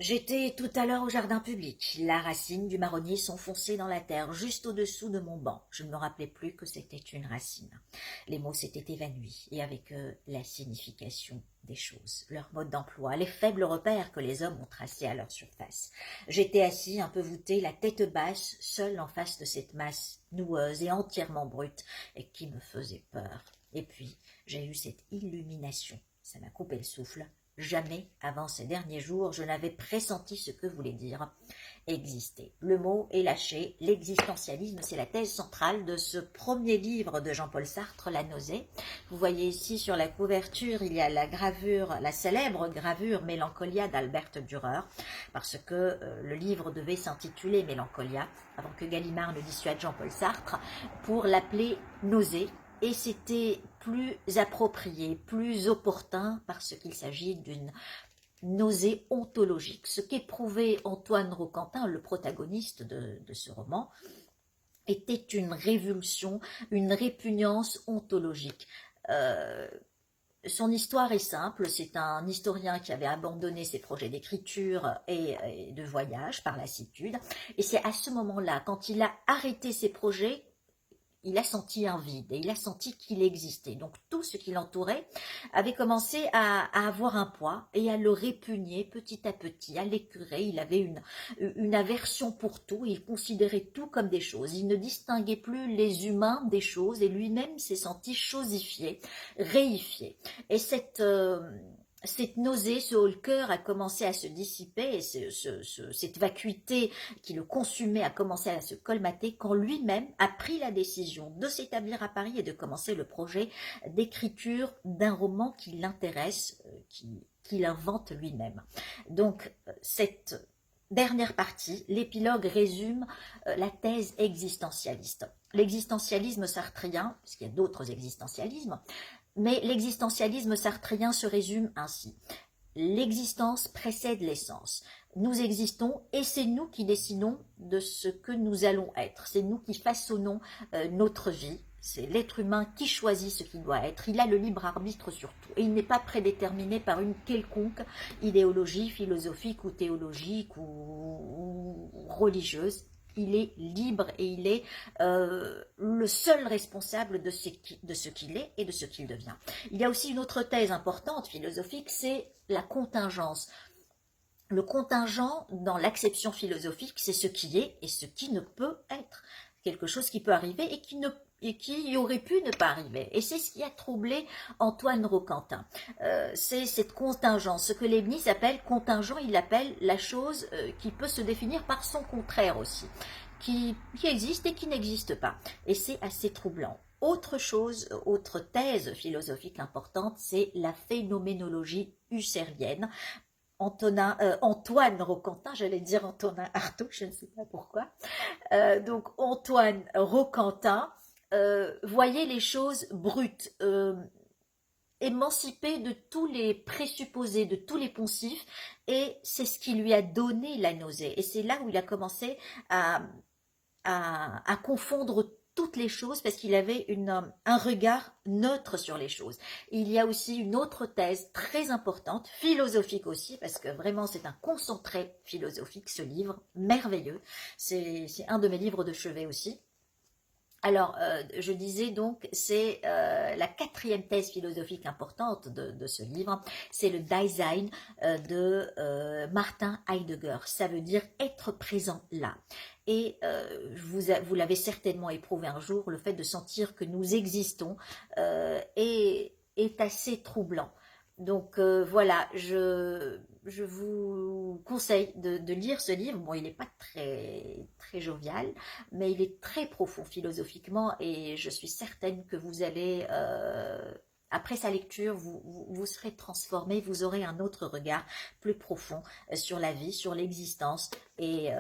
J'étais tout à l'heure au jardin public. La racine du marronnier s'enfonçait dans la terre, juste au-dessous de mon banc. Je ne me rappelais plus que c'était une racine. Les mots s'étaient évanouis, et avec eux, la signification des choses, leur mode d'emploi, les faibles repères que les hommes ont tracés à leur surface. J'étais assis, un peu voûté, la tête basse, seul en face de cette masse noueuse et entièrement brute, et qui me faisait peur. Et puis, j'ai eu cette illumination. Ça m'a coupé le souffle. Jamais, avant ces derniers jours, je n'avais pressenti ce que voulait dire exister. Le mot est lâché. L'existentialisme, c'est la thèse centrale de ce premier livre de Jean-Paul Sartre, La nausée. Vous voyez ici sur la couverture, il y a la gravure, la célèbre gravure Mélancolia d'Albert Dürer, parce que le livre devait s'intituler Mélancolia, avant que Gallimard ne dissuade Jean-Paul Sartre, pour l'appeler Nausée. Et c'était plus approprié, plus opportun, parce qu'il s'agit d'une nausée ontologique. Ce qu'éprouvait Antoine Roquentin, le protagoniste de ce roman, était une révulsion, une répugnance ontologique. Son histoire est simple, c'est un historien qui avait abandonné ses projets d'écriture et de voyage par lassitude, et c'est à ce moment-là, quand il a arrêté ses projets, il a senti un vide et il a senti qu'il existait. Donc tout ce qui l'entourait avait commencé à avoir un poids et à le répugner petit à petit, à l'écœurer. Il avait une aversion pour tout, il considérait tout comme des choses. Il ne distinguait plus les humains des choses et lui-même s'est senti chosifié, réifié. Et cette nausée, ce haut-le-cœur a commencé à se dissiper et cette vacuité qui le consumait a commencé à se colmater quand lui-même a pris la décision de s'établir à Paris et de commencer le projet d'écriture d'un roman qui l'intéresse, qu'il invente lui-même. Donc cette dernière partie, l'épilogue résume la thèse existentialiste. L'existentialisme sartrien, puisqu'il y a d'autres existentialismes, mais l'existentialisme sartrien se résume ainsi. L'existence précède l'essence. Nous existons et c'est nous qui décidons de ce que nous allons être. C'est nous qui façonnons notre vie. C'est l'être humain qui choisit ce qu'il doit être. Il a le libre arbitre sur tout. Et il n'est pas prédéterminé par une quelconque idéologie philosophique ou théologique ou religieuse. Il est libre et il est le seul responsable de ce qu'il est et de ce qu'il devient. Il y a aussi une autre thèse importante philosophique, c'est la contingence. Le contingent, dans l'acception philosophique, c'est ce qui est et ce qui ne peut être. Quelque chose qui peut arriver et qui aurait pu ne pas arriver. Et c'est ce qui a troublé Antoine Roquentin. C'est cette contingence. Ce que Leibniz appelle contingent, il appelle la chose qui peut se définir par son contraire aussi, qui existe et qui n'existe pas. Et c'est assez troublant. Autre chose, autre thèse philosophique importante, c'est la phénoménologie husserlienne. Antoine Roquentin, j'allais dire Antonin Artaud, je ne sais pas pourquoi. Donc Antoine Roquentin voyait les choses brutes, émancipé de tous les présupposés, de tous les poncifs, et c'est ce qui lui a donné la nausée. Et c'est là où il a commencé à confondre toutes les choses parce qu'il avait un regard neutre sur les choses. Il y a aussi une autre thèse très importante, philosophique aussi, parce que vraiment c'est un concentré philosophique, ce livre, merveilleux. C'est un de mes livres de chevet aussi. Alors, je disais donc, c'est la quatrième thèse philosophique importante de ce livre, c'est le Dasein de Martin Heidegger. Ça veut dire être présent là. Et vous l'avez certainement éprouvé un jour, le fait de sentir que nous existons est assez troublant. Donc voilà, je vous conseille de lire ce livre. Bon, il n'est pas très jovial, mais il est très profond philosophiquement et je suis certaine que vous allez, après sa lecture, vous serez transformé, vous aurez un autre regard plus profond sur la vie, sur l'existence et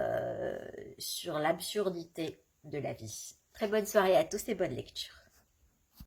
sur l'absurdité de la vie. Très bonne soirée à tous et bonne lecture.